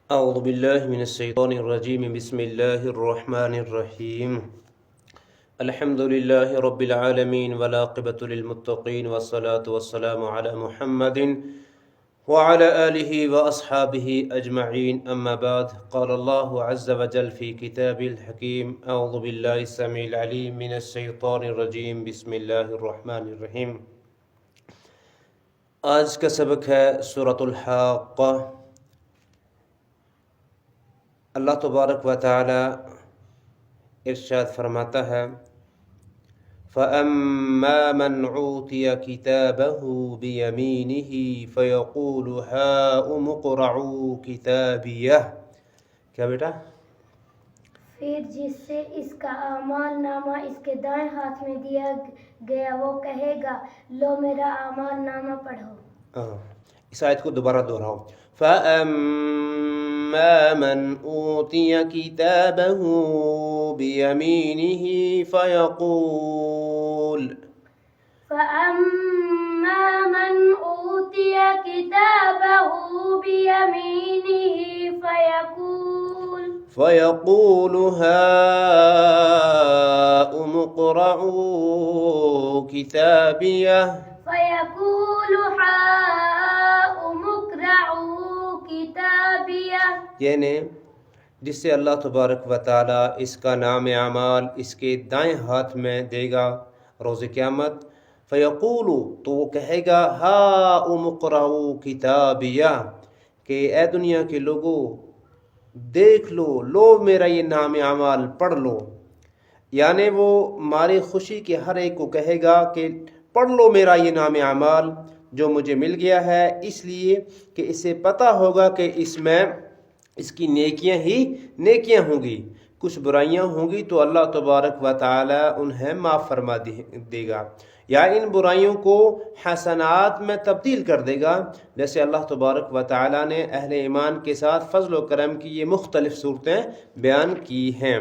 اعوذ باللہ من الشیطان الرجیم بسم اللہ الرحمن الرحیم الحمد للہ رب العالمین والعاقبۃ للمتقین والصلاة والسلام علی محمد وعلى آلہ واصحابہ اجمعین اما بعد قال اللہ عز وجل فی کتاب الحکیم اعوذ باللہ السمیع العلیم من الشیطان الرجیم بسم اللہ الرحمن الرحیم۔ آج کا سبق ہے سورۃ الحاقہ۔ اللہ تبارک و تعالی ارشاد فرماتا ہے فَأَمَّا مَنْ عُوتِيَ كِتَابَهُ بِيَمِينِهِ فَيَقُولُ هَاؤُمُ اقْرَءُوا كِتَابِيَهْ۔ کیا بیٹا؟ پھر جس سے اس کا اعمال نامہ اس کے دائیں ہاتھ میں دیا گیا وہ کہے گا لو میرا اعمال نامہ پڑھو۔ اس آیت کو دوبارہ دہراؤ۔ فَأَمَّا مَنْ أُوتِيَ كِتَابَهُ بِيَمِينِهِ فَأَمَّا مَنْ أُوتِيَ كِتَابَهُ بِيَمِينِهِ فَيَقُولُ هَاؤُمُ اقْرَءُوا كِتَابِيَهْ۔ یعنی جس سے اللہ تبارک و تعالی اس کا نام اعمال اس کے دائیں ہاتھ میں دے گا روز قیامت، فیقول تو وہ کہے گا ہاؤم اقرءوا کتابیہ کہ اے دنیا کے لوگوں دیکھ لو میرا یہ نام اعمال پڑھ لو۔ یعنی وہ ماری خوشی کے ہر ایک کو کہے گا کہ پڑھ لو میرا یہ نام اعمال جو مجھے مل گیا ہے، اس لیے کہ اسے پتہ ہوگا کہ اس میں اس کی نیکیاں ہی نیکیاں ہوں گی، کچھ برائیاں ہوں گی تو اللہ تبارک و تعالی انہیں معاف فرما دے گا یا ان برائیوں کو حسنات میں تبدیل کر دے گا، جیسے اللہ تبارک و تعالی نے اہل ایمان کے ساتھ فضل و کرم کی یہ مختلف صورتیں بیان کی ہیں۔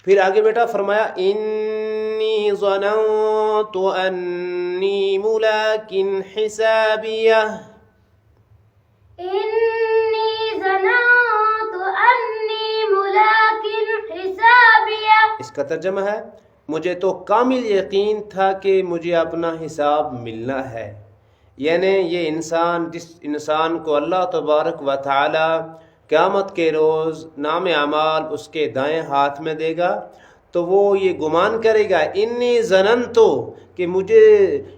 پھر آگے بیٹا فرمایا انی ظننت انی ملاق حسابیہ۔ اس کا ترجمہ ہے مجھے تو کامل یقین تھا کہ مجھے اپنا حساب ملنا ہے۔ یعنی یہ جس انسان کو اللہ تبارک و تعالی قیامت کے روز نام اعمال اس کے دائیں ہاتھ میں دے گا تو وہ یہ گمان کرے گا انی ظننتو کہ مجھے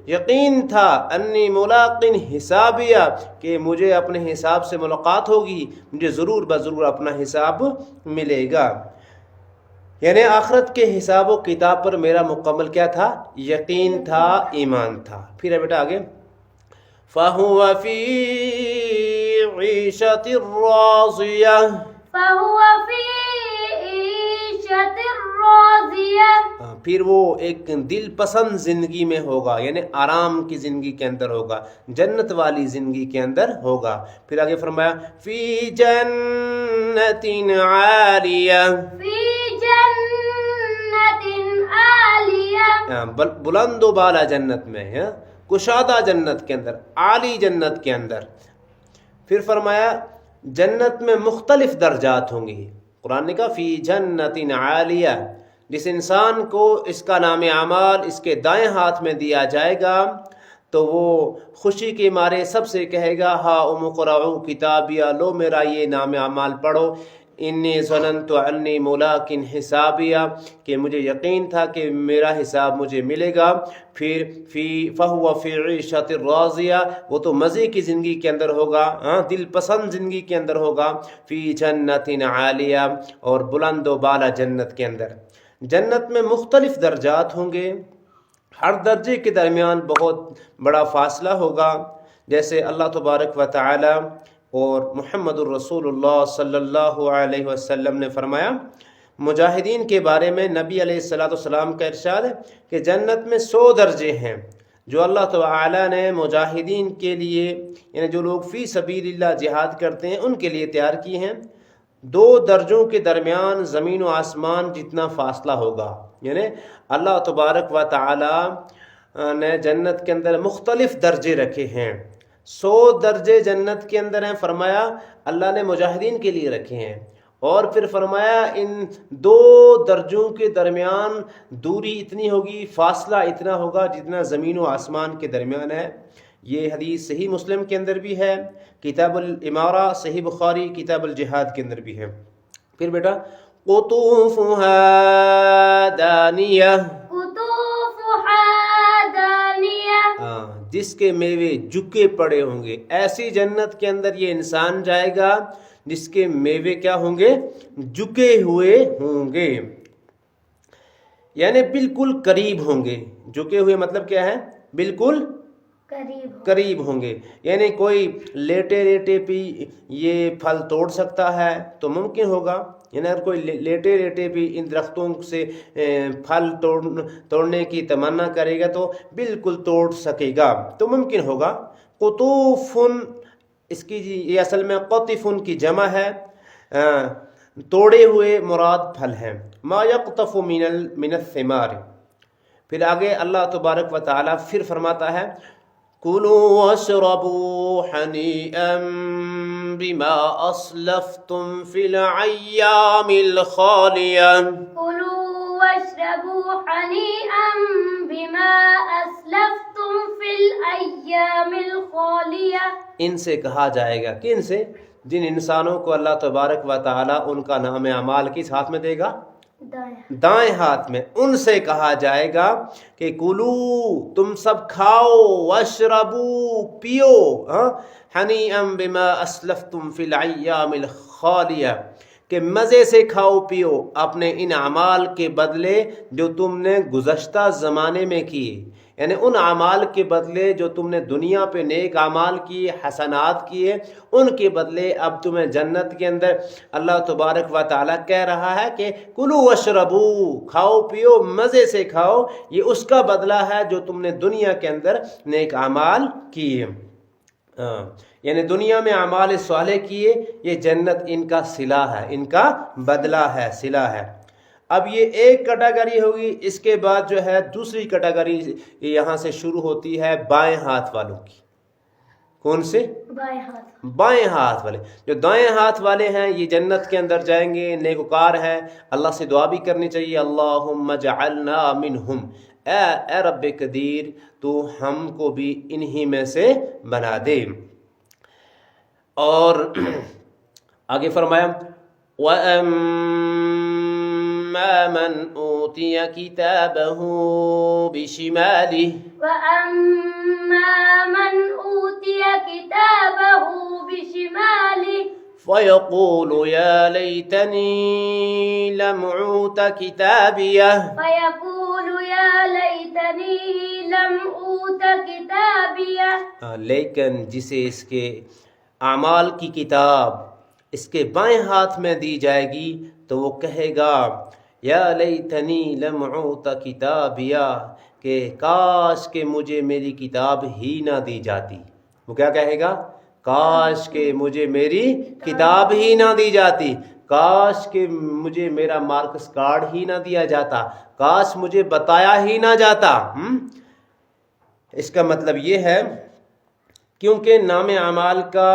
یقین تھا انی ملاق حسابیہ کہ مجھے اپنے حساب سے ملاقات ہوگی، مجھے ضرور بضرور اپنا حساب ملے گا۔ یعنی آخرت کے حساب و کتاب پر میرا مکمل کیا تھا؟ یقین تھا، ایمان تھا۔ پھر ہے بیٹا آگے فَهُوَ فِي عِيشَةٍ رَاضِيَةٍ۔ پھر وہ ایک دل پسند زندگی میں ہوگا، یعنی آرام کی زندگی کے اندر ہوگا، جنت والی زندگی کے اندر ہوگا۔ پھر آگے فرمایا فی جنت عالیہ، بلند و بالا جنت میں ہے، کشادہ جنت کے اندر، عالی جنت کے اندر۔ پھر فرمایا جنت میں مختلف درجات ہوں گی۔ قرآن نے کہا فی جنت عالیہ، جس انسان کو اس کا نام اعمال اس کے دائیں ہاتھ میں دیا جائے گا تو وہ خوشی کے مارے سب سے کہے گا ہاؤم اقرءوا کتابیہ، لو میرا یہ نام اعمال پڑھو۔ انی ظننت انی ملاق حسابیہ کہ مجھے یقین تھا کہ میرا حساب مجھے ملے گا۔ پھر فہو فی عیشۃ راضیہ، وہ تو مزے کی زندگی کے اندر ہوگا، دل پسند زندگی کے اندر ہوگا۔ فی جنت عالیہ، اور بلند و بالا جنت کے اندر۔ جنت میں مختلف درجات ہوں گے، ہر درجے کے درمیان بہت بڑا فاصلہ ہوگا، جیسے اللہ تبارک و تعالی اور محمد الرسول اللہ صلی اللہ علیہ وسلم نے فرمایا مجاہدین کے بارے میں، نبی علیہ السلام کا ارشاد ہے کہ جنت میں 100 درجے ہیں جو اللہ تعالی نے مجاہدین کے لیے، یعنی جو لوگ فی سبیل اللہ جہاد کرتے ہیں ان کے لیے تیار کی ہیں۔ 2 درجوں کے درمیان زمین و آسمان جتنا فاصلہ ہوگا، یعنی اللہ تبارک و تعالی نے جنت کے اندر مختلف درجے رکھے ہیں۔ 100 درجے جنت کے اندر ہیں. فرمایا اللہ نے مجاہدین کے لیے رکھے ہیں. اور پھر فرمایا ان 2 درجوں کے درمیان دوری اتنی ہوگی, فاصلہ اتنا ہوگا جتنا زمین و آسمان کے درمیان ہے. یہ حدیث صحیح مسلم کے اندر بھی ہے, کتاب الامارہ, صحیح بخاری کتاب الجہاد کے اندر بھی ہے. پھر بیٹا قطوفها دانیہ, قطوفها دانیہ, جس کے میوے جھکے پڑے ہوں گے. ایسی جنت کے اندر یہ انسان جائے گا جس کے میوے کیا ہوں گے؟ جھکے ہوئے ہوں گے, یعنی بالکل قریب ہوں گے. جھکے ہوئے مطلب کیا ہے؟ بالکل قریب ہوں گے. یعنی کوئی لیٹے لیٹے بھی یہ پھل توڑ سکتا ہے تو ممکن ہوگا. یعنی اگر کوئی لیٹے لیٹے بھی ان درختوں سے پھل توڑنے کی تمنا کرے گا تو بالکل توڑ سکے گا, تو ممکن ہوگا. قطوفن, اس کی یہ اصل میں قطفن کی جمع ہے, توڑے ہوئے مراد پھل ہیں. ما یقطف من الثمار. پھر آگے اللہ تبارک و تعالی پھر فرماتا ہے کُلُوا وَاشْرَبُوا حَنِيئًا بِمَا أَسْلَفْتُمْ فِي الْأَيَّامِ الْخَالِيَةِ. كلوا واشربوا حنيئا بما أسلفتم في الأيام الخالية. ان سے کہا جائے گا, کن سے؟ جن انسانوں کو اللہ تبارک و تعالی ان کا نام اعمال کس ہاتھ میں دے گا؟ دائیں ہاتھ میں. ان سے کہا جائے گا کہ کلو, تم سب کھاؤ, واشربو, پیو, حنیئا بما اسلفتم فی الایام الخالیہ, کہ مزے سے کھاؤ پیو اپنے ان اعمال کے بدلے جو تم نے گزشتہ زمانے میں کیے. یعنی ان اعمال کے بدلے جو تم نے دنیا پہ نیک اعمال کیے, حسنات کیے, ان کے بدلے اب تمہیں جنت کے اندر اللہ تبارک و تعالیٰ کہہ رہا ہے کہ کلو واشربو, کھاؤ پیو, مزے سے کھاؤ, یہ اس کا بدلہ ہے جو تم نے دنیا کے اندر نیک اعمال کیے. یعنی دنیا میں اعمال صالح کیے, یہ جنت ان کا صلہ ہے, ان کا بدلہ ہے, صلہ ہے. اب یہ ایک کیٹیگری ہوگی. اس کے بعد جو ہے دوسری کیٹیگری یہاں سے شروع ہوتی ہے بائیں ہاتھ والوں کی. کون سے؟ بائیں ہاتھ والے. جو دائیں ہاتھ والے ہیں یہ جنت کے اندر جائیں گے, نیکوکار ہیں. اللہ سے دعا بھی کرنی چاہیے, اللہم اجعلنا منہم, اے رب قدیر تو ہم کو بھی انہی میں سے بنا دے. اور آگے فرمایا وَأَمَّا مَنْ أُوتِيَ كِتَابَهُ بِشِمَالِهِ وَأَمَّا مَنْ أُوتِيَ كِتَابَهُ بِشِمَالِهِ فَيَقُولُ يَا لَيْتَنِي لَمْ أُوتَ كِتَابِيَهْ فَيَقُولُ يَا لَيْتَنِي لَمْ أُوتَ كِتَابِيَهْ. لیکن جسے اس کے اعمال کی کتاب اس کے بائیں ہاتھ میں دی جائے گی تو وہ کہے گا یا لیتنی لم اعط کتابیا, کہ کاش کہ مجھے میری کتاب ہی نہ دی جاتی. وہ کیا کہے گا؟ کاش کہ مجھے میری کتاب ہی نہ دی جاتی, کاش کہ مجھے میرا مارکس کارڈ ہی نہ دیا جاتا, کاش مجھے بتایا ہی نہ جاتا. اس کا مطلب یہ ہے کیونکہ نام اعمال کا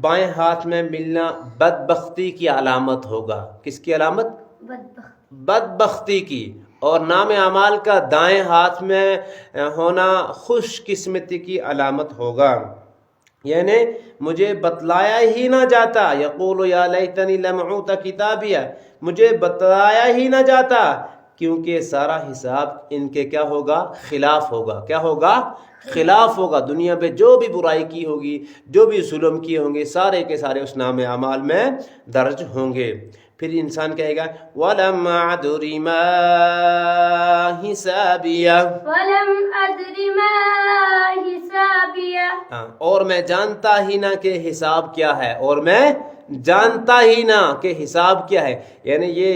بائیں ہاتھ میں ملنا بدبختی کی علامت ہوگا. کس کی علامت؟ بدبختی کی. اور نام اعمال کا دائیں ہاتھ میں ہونا خوش قسمتی کی علامت ہوگا. یعنی مجھے بتلایا ہی نہ جاتا, یقول یا لیتنی لم اعط کتابیہ, مجھے بتلایا ہی نہ جاتا, کیونکہ سارا حساب ان کے کیا ہوگا؟ خلاف ہوگا. کیا ہوگا؟ خلاف ہوگا. دنیا پہ جو بھی برائی کی ہوگی, جو بھی ظلم کیے ہوں گے, سارے کے سارے اس نام اعمال میں درج ہوں گے. پھر انسان کہے گا وَلَمْ أَدْرِ مَا حِسَابِيَهْ وَلَمْ أَدْرِ مَا حِسَابِيَهْ. اور میں جانتا ہی نہ کہ حساب کیا ہے, اور میں جانتا ہی نہ کہ حساب کیا ہے. یعنی یہ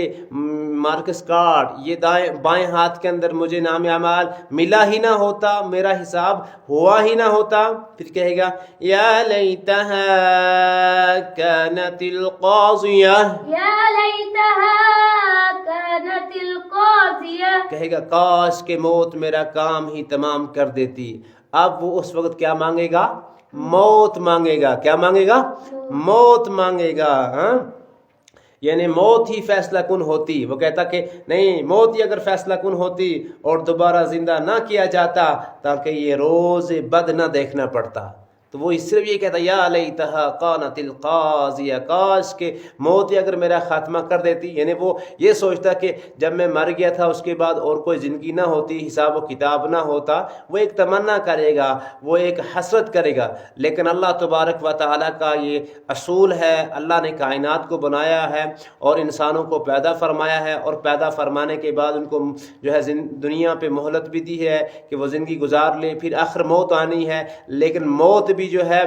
مارکس کارڈ یہ بائیں ہاتھ کے اندر مجھے نام اعمال ملا ہی نہ ہوتا, میرا حساب ہوا ہی نہ ہوتا. پھر کہے گا یا لیتہا کانت القاضیہ, یا لیتہا کانت القاضیہ, کہے گا کاش کہ موت میرا کام ہی تمام کر دیتی. اب وہ اس وقت کیا مانگے گا؟ موت مانگے گا. کیا مانگے گا؟ موت مانگے گا. ہاں یعنی موت ہی فیصلہ کن ہوتی. وہ کہتا کہ نہیں، موت ہی اگر فیصلہ کن ہوتی اور دوبارہ زندہ نہ کیا جاتا تاکہ یہ روز بد نہ دیکھنا پڑتا، تو وہ صرف یہ کہتا یا لیتہا کانت القاضیہ، کاش کہ موت ہی اگر میرا خاتمہ کر دیتی. یعنی وہ یہ سوچتا کہ جب میں مر گیا تھا اس کے بعد اور کوئی زندگی نہ ہوتی، حساب و کتاب نہ ہوتا. وہ ایک تمنا کرے گا، وہ ایک حسرت کرے گا. لیکن اللہ تبارک و تعالیٰ کا یہ اصول ہے. اللہ نے کائنات کو بنایا ہے اور انسانوں کو پیدا فرمایا ہے، اور پیدا فرمانے کے بعد ان کو جو ہے دنیا پہ مہلت بھی دی ہے کہ وہ زندگی گزار لے، پھر آخر موت آنی ہے. لیکن موت بھی جو ہے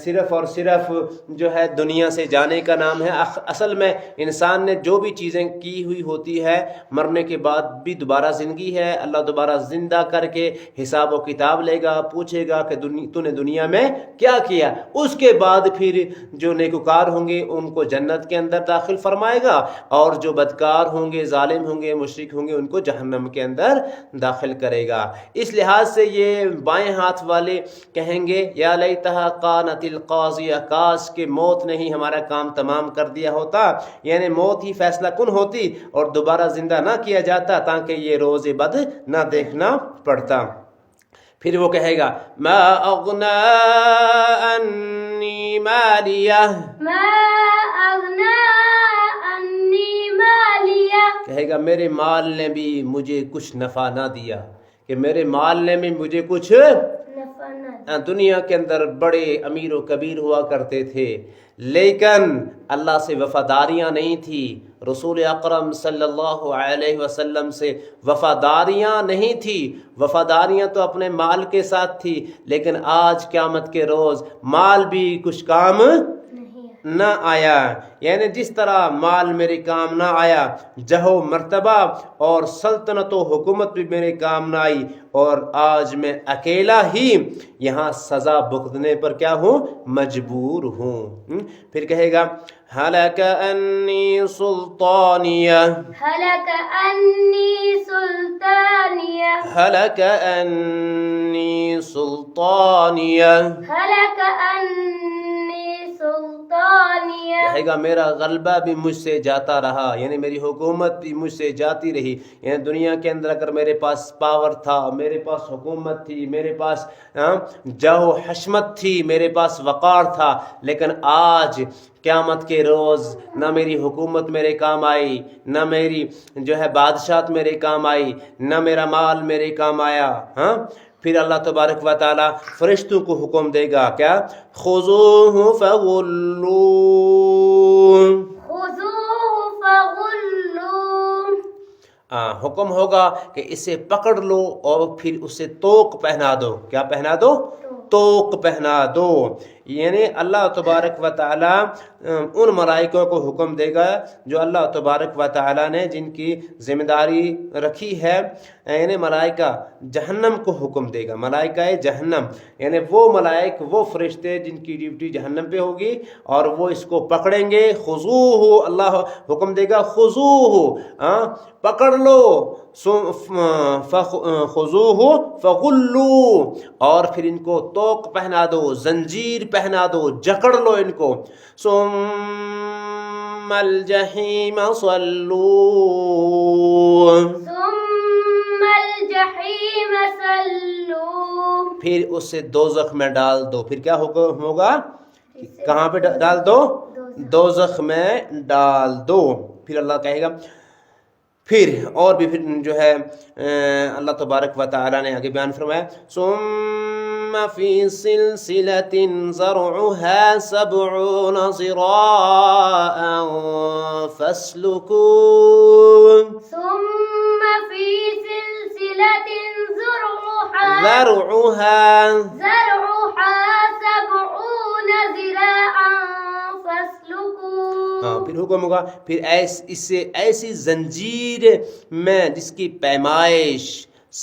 صرف اور صرف جو ہے دنیا سے جانے کا نام ہے. اصل میں انسان نے جو بھی چیزیں کی ہوئی ہوتی ہے، مرنے کے بعد بھی دوبارہ زندگی ہے. اللہ دوبارہ زندہ کر کے حساب و کتاب لے گا، پوچھے گا کہ تو نے دنیا میں کیا کیا. اس کے بعد پھر جو نیکوکار ہوں گے ان کو جنت کے اندر داخل فرمائے گا، اور جو بدکار ہوں گے، ظالم ہوں گے، مشرک ہوں گے، ان کو جہنم کے اندر داخل کرے گا. اس لحاظ سے یہ بائیں ہاتھ والے کہیں گے یا لیتہا کانت القاضیہ، کاش کہ موت نے ہی ہمارا کام تمام کر دیا ہوتا، یعنی موت ہی فیصلہ کن ہوتی اور دوبارہ زندہ نہ کیا جاتا تاکہ یہ روز بد نہ دیکھنا پڑتا. پھر وہ کہے گا ما اغنا انی مالیہ، ما اغنا انی مالیہ، کہے گا میرے مال نے بھی مجھے کچھ نفع نہ دیا، کہ میرے مال نے بھی مجھے کچھ نفع نہ. دنیا کے اندر بڑے امیر و کبیر ہوا کرتے تھے، لیکن اللہ سے وفاداریاں نہیں تھی، رسول اکرم صلی اللہ علیہ وسلم سے وفاداریاں نہیں تھی. وفاداریاں تو اپنے مال کے ساتھ تھی، لیکن آج قیامت کے روز مال بھی کچھ کام نہ آیا. یعنی جس طرح مال میرے کام نہ آیا، جہو مرتبہ اور سلطنت و حکومت بھی میرے کام نہ آئی، اور آج میں اکیلا ہی یہاں سزا بھگتنے پر کیا ہوں؟ مجبور ہوں. پھر کہے گا ہلک انی سلطانیہ، ہلک انی سلطانیہ، ہلک انی سلطانیہ، ہلک انی سلطانیہ. کہے گا میرا غلبہ بھی مجھ سے جاتا رہا، یعنی میری حکومت بھی مجھ سے جاتی رہی. یعنی دنیا کے اندر اگر میرے پاس پاور تھا، میرے پاس حکومت تھی، میرے پاس جاہ و حشمت تھی، میرے پاس وقار تھا، لیکن آج قیامت کے روز نہ میری حکومت میرے کام آئی، نہ میری جو ہے بادشاہت میرے کام آئی، نہ میرا مال میرے کام آیا. ہاں پھر اللہ تبارک و تعالی فرشتوں کو حکم دے گا کیا؟ خذوہ فغلوہ، خذوہ فغلوہ. حکم ہوگا کہ اسے پکڑ لو اور پھر اسے توق پہنا دو. کیا پہنا دو؟ توق پہنا دو. یعنی اللہ تبارک و تعالیٰ ان ملائکوں کو حکم دے گا جو اللہ تبارک و تعالیٰ نے جن کی ذمہ داری رکھی ہے. یعنی ملائکہ جہنم کو حکم دے گا، ملائکہ جہنم، یعنی وہ ملائک، وہ فرشتے جن کی ڈیوٹی جہنم پہ ہوگی، اور وہ اس کو پکڑیں گے. خذوہ، اللہ حکم دے گا خذوہ، پکڑ لو، خذوہ فغلوہ، اور پھر ان کو توق پہنا دو، زنجیر پہنا دو، جکڑ لو ان کو. ثم الجحیم صلوہ، ثم الجحیم صلوہ، پھر اسے دوزخ میں ڈال دو. پھر کیا حکم ہوگا؟ کہاں پہ ڈال دو؟ دوزخ میں ڈال دو. پھر اللہ کہے گا، پھر اور بھی پھر جو ہے اللہ تبارک و تعالیٰ نے آگے بیان فرمایا ثم فی سلسلۃ ذرعها 70 ذراعا فاسلکوہ، ثم فی سلسلۃ ذرعها ذرعها 70 ذراعا فاسلکوہ. پھر حکم ہوگا پھر اسے ایسی زنجیر میں جس کی پیمائش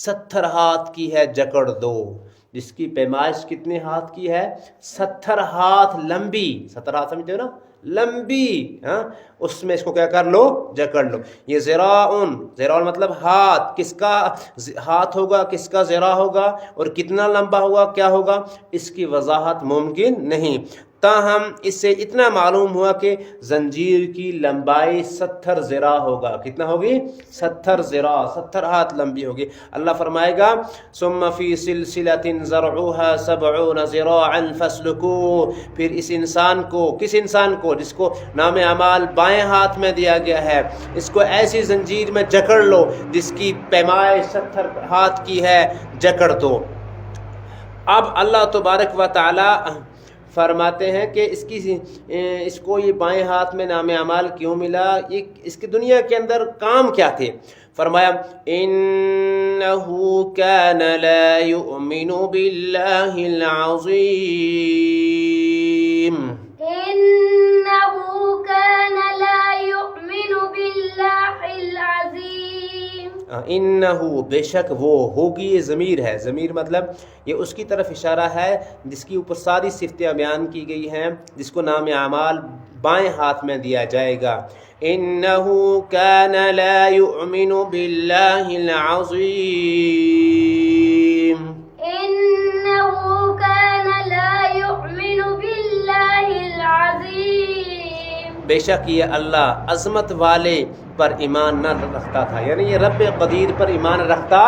70 ہاتھ کی ہے جکڑ دو. جس کی پیمائش کتنے ہاتھ کی ہے؟ 70 ہاتھ لمبی. 70 ہاتھ سمجھتے ہو نا؟ لمبی اس میں اس کو کیا کر لو جکڑ لو. یہ ذراع مطلب ہاتھ، کس کا ہاتھ ہوگا، کس کا ذراع ہوگا اور کتنا لمبا ہوگا، کیا ہوگا، اس کی وضاحت ممکن نہیں. تاہم اس سے اتنا معلوم ہوا کہ زنجیر کی لمبائی 70 ذراع ہوگا. کتنا ہوگی؟ 70 ذراع، 70 ہاتھ لمبی ہوگی. اللہ فرمائے گا ثم فی سلسلۃ ذرعها 70 ذراعا فاسلکوہ. پھر اس انسان کو، کس انسان کو؟ جس کو نام اعمال بائیں ہاتھ میں دیا گیا ہے، اس کو ایسی زنجیر میں جکڑ لو جس کی پیمائش 70 ہاتھ کی ہے، جکڑ دو. اب اللہ تبارک و تعالی فرماتے ہیں کہ اس کو یہ بائیں ہاتھ میں نام اعمال کیوں ملا، یہ اس کی دنیا کے اندر کام کیا تھے. فرمایا انہو کان لا یؤمن باللہ العظیم، انہو کان لا یؤمن باللہ العظیم. انہو بے شک وہ، ہوگی یہ ضمیر ہے، ضمیر مطلب یہ اس کی طرف اشارہ ہے جس کی اوپر ساری صفتیں بیان کی گئی ہیں، جس کو نام اعمال بائیں ہاتھ میں دیا جائے گا. انہو کان لا یؤمن باللہ العظیم، انہو کان لا یؤمن باللہ العظیم. بے شک یہ اللہ عظمت والے پر ایمان نہ رکھتا تھا، یعنی یہ رب قدیر پر ایمان رکھتا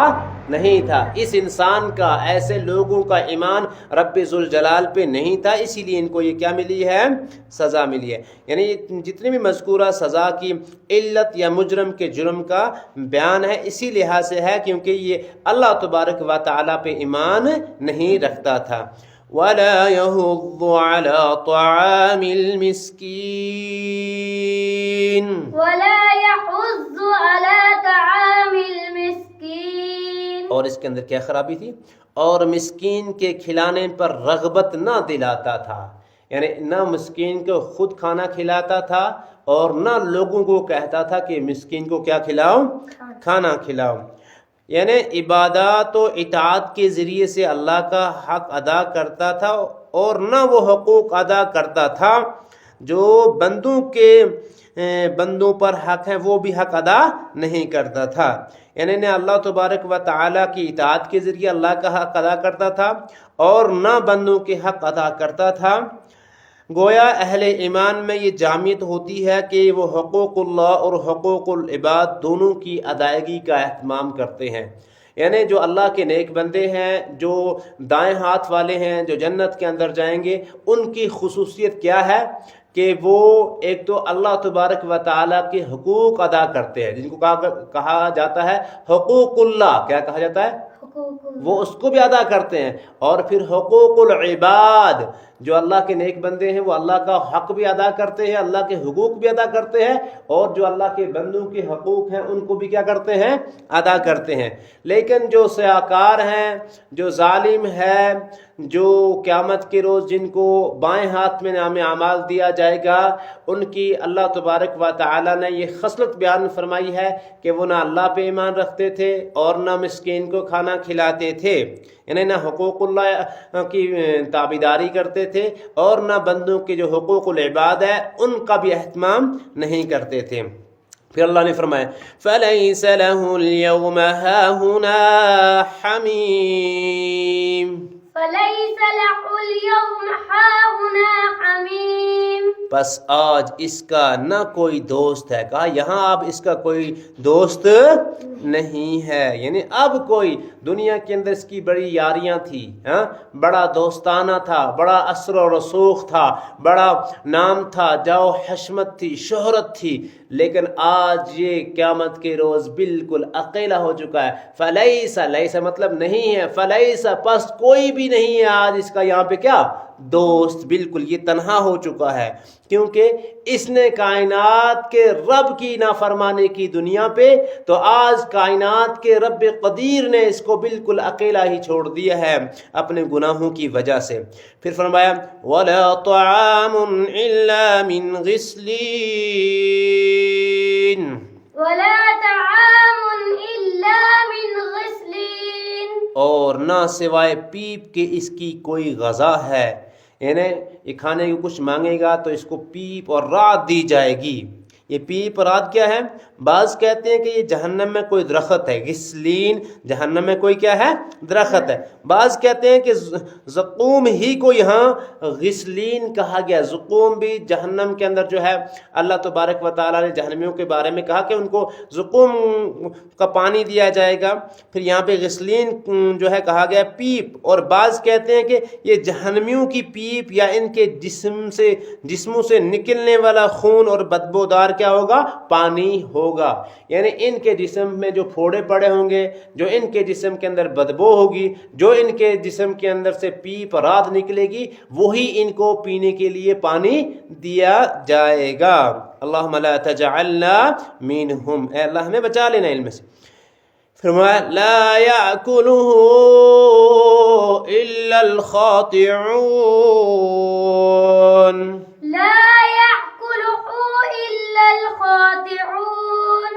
نہیں تھا. اس انسان کا، ایسے لوگوں کا ایمان رب ذوالجلال پہ نہیں تھا، اسی لیے ان کو یہ کیا ملی ہے؟ سزا ملی ہے. یعنی جتنی بھی مذکورہ سزا کی علت یا مجرم کے جرم کا بیان ہے اسی لحاظ سے ہے کیونکہ یہ اللہ تبارک و تعالیٰ پہ ایمان نہیں رکھتا تھا. وَلَا يَحُضُّ عَلَى طَعَامِ الْمِسْكِينِ، وَلَا يَحُضُّ عَلَى طَعَامِ الْمِسْكِينِ. اور اس کے اندر کیا خرابی تھی؟ اور مسکین کے کھلانے پر رغبت نہ دلاتا تھا، یعنی نہ مسکین کو خود کھانا کھلاتا تھا اور نہ لوگوں کو کہتا تھا کہ مسکین کو کیا کھلاؤ؟ کھانا کھلاؤ. یعنی عبادات و اطاعت کے ذریعے سے اللہ کا حق ادا کرتا تھا اور نہ وہ حقوق ادا کرتا تھا جو بندوں پر حق ہیں، وہ بھی حق ادا نہیں کرتا تھا. یعنی نہ اللہ تبارک و تعالیٰ کی اطاعت کے ذریعے اللہ کا حق ادا کرتا تھا اور نہ بندوں کے حق ادا کرتا تھا. گویا اہل ایمان میں یہ جامعیت ہوتی ہے کہ وہ حقوق اللہ اور حقوق العباد دونوں کی ادائیگی کا اہتمام کرتے ہیں. یعنی جو اللہ کے نیک بندے ہیں، جو دائیں ہاتھ والے ہیں، جو جنت کے اندر جائیں گے، ان کی خصوصیت کیا ہے کہ وہ ایک تو اللہ تبارک و تعالیٰ کے حقوق ادا کرتے ہیں، جن کو کہا جاتا ہے حقوق اللہ. کیا کہا جاتا ہے؟ وہ اس کو بھی ادا کرتے ہیں. اور پھر حقوق العباد، جو اللہ کے نیک بندے ہیں وہ اللہ کا حق بھی ادا کرتے ہیں، اللہ کے حقوق بھی ادا کرتے ہیں، اور جو اللہ کے بندوں کے حقوق ہیں ان کو بھی کیا کرتے ہیں؟ ادا کرتے ہیں. لیکن جو سیاکار ہیں، جو ظالم ہے، جو قیامت کے روز جن کو بائیں ہاتھ میں نام اعمال دیا جائے گا، ان کی اللہ تبارک و تعالیٰ نے یہ خصلت بیان فرمائی ہے کہ وہ نہ اللہ پہ ایمان رکھتے تھے اور نہ مسکین کو کھانا کھلاتے تھے، یعنی نہ حقوق اللہ کی تابعداری کرتے تھے اور نہ بندوں کے جو حقوق العباد ہے ان کا بھی اہتمام نہیں کرتے تھے. پھر اللہ نے فرمایا فَلَيْسَ لَهُ الْيَوْمَ هَاهُنَا حَمِيمٌ، فَلَيْسَ لَهُ الْيَوْمَ هَاهُنَا حَمِيمٌ، بس آج اس کا نہ کوئی دوست ہے. کہا یہاں اب اس کا کوئی دوست نہیں ہے، یعنی اب کوئی دنیا کے اندر اس کی بڑی یاریاں تھی، بڑا دوستانہ تھا، بڑا اثر و رسوخ تھا، بڑا نام تھا، جاؤ حشمت تھی، شہرت تھی، لیکن آج یہ قیامت کے روز بالکل اکیلا ہو چکا ہے. فلیس، لیس مطلب نہیں ہے، فلیس پس کوئی بھی نہیں ہے آج اس کا یہاں پہ کیا دوست، بالکل یہ تنہا ہو چکا ہے، کیونکہ اس نے کائنات کے رب کی نافرمانی کی دنیا پہ، تو آج کائنات کے رب قدیر نے اس کو بالکل اکیلا ہی چھوڑ دیا ہے اپنے گناہوں کی وجہ سے. پھر فرمایا وَلَا طَعَامٌ إِلَّا مِنْ غِسْلِينٍ، وَلَا طَعَامٌ إِلَّا مِنْ غِسْلِينٍ، اور نہ سوائے پیپ کے اس کی کوئی غذا ہے. یعنی یہ کھانے کو کچھ مانگے گا تو اس کو پیپ اور رات دی جائے گی. یہ پیپ رات کیا ہے؟ بعض کہتے ہیں کہ یہ جہنم میں کوئی درخت ہے، غسلین جہنم میں کوئی کیا ہے؟ درخت ہے. بعض کہتے ہیں کہ زقوم ہی کو یہاں غسلین کہا گیا. زقوم بھی جہنم کے اندر جو ہے اللہ تبارک و تعالیٰ نے جہنمیوں کے بارے میں کہا کہ ان کو زقوم کا پانی دیا جائے گا. پھر یہاں پہ غسلین جو ہے کہا گیا پیپ. اور بعض کہتے ہیں کہ یہ جہنمیوں کی پیپ یا ان کے جسموں سے نکلنے والا خون اور بدبودار کیا ہوگا؟ پانی ہوگا. یعنی ان کے جسم میں جو پھوڑے پڑے ہوں گے، جو ان کے جسم کے اندر بدبو ہوگی، جو ان کے جسم کے اندر سے پیپ رات نکلے گی، وہی ان کو پینے کے لیے پانی دیا جائے گا. اللہم لا تجعلنا منہم، اے اللہ ہمیں بچا لینا علم سے. فرمایا لا یأکلہ الا الخاطعون، لا يأكله إلا الخاطعون،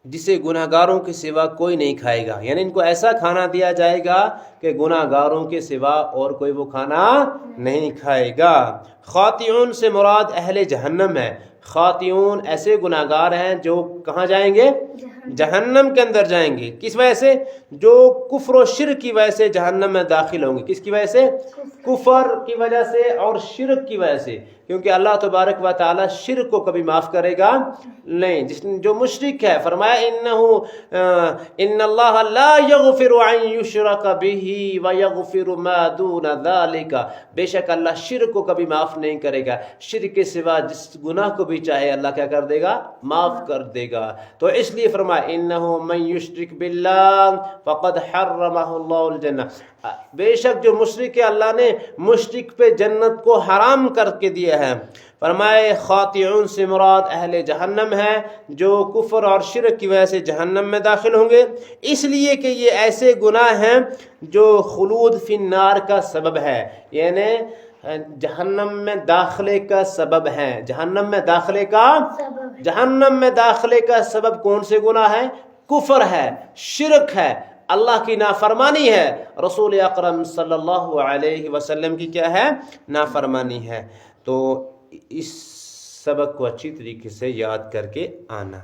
جسے گناہ گاروں کے سوا کوئی نہیں کھائے گا. یعنی ان کو ایسا کھانا دیا جائے گا کہ گناہ گاروں کے سوا اور کوئی وہ کھانا نہیں کھائے گا. خاطعون سے مراد اہل جہنم ہے. خاطعون ایسے گناہ گار ہیں جو کہاں جائیں گے؟ جہنم کے اندر جائیں گے. کس وجہ سے؟ جو کفر و شرک کی وجہ سے جہنم میں داخل ہوں گے. کس کی وجہ سے؟ کفر کی وجہ سے اور شرک کی وجہ سے. کیونکہ اللہ تبارک و تعالی شرک کو کبھی معاف کرے گا نہیں. جو مشرک ہے فرمایا ان اللہ لا یغفر ان یشرک به ویغفر ما دون ذلک، بے شک اللہ شرک کو کبھی معاف نہیں کرے گا. شرک کے سوا جس گناہ کو بھی چاہے اللہ کیا کر دے گا؟ معاف کر دے گا. تو اس لیے فرمایا انہ من یشرک باللہ فقد حرمہ اللہ الجنہ، بے شک جو مشرک ہے اللہ نے مشرک پہ جنت کو حرام کر کے دیا ہے. فرمائے خاطعون سے مراد اہل جہنم ہے جو کفر اور شرک کی وجہ سے جہنم میں داخل ہوں گے، اس لیے کہ یہ ایسے گناہ ہیں جو خلود فی النار کا سبب ہے. یعنی جہنم میں داخلے کا سبب ہے. جہنم میں داخلے کا سبب کون سے گناہ ہے؟ کفر ہے، شرک ہے، اللہ کی نافرمانی ہے، رسول اکرم صلی اللہ علیہ وسلم کی کیا ہے؟ نافرمانی ہے. تو اس سبق کو اچھی طریقے سے یاد کر کے آنا.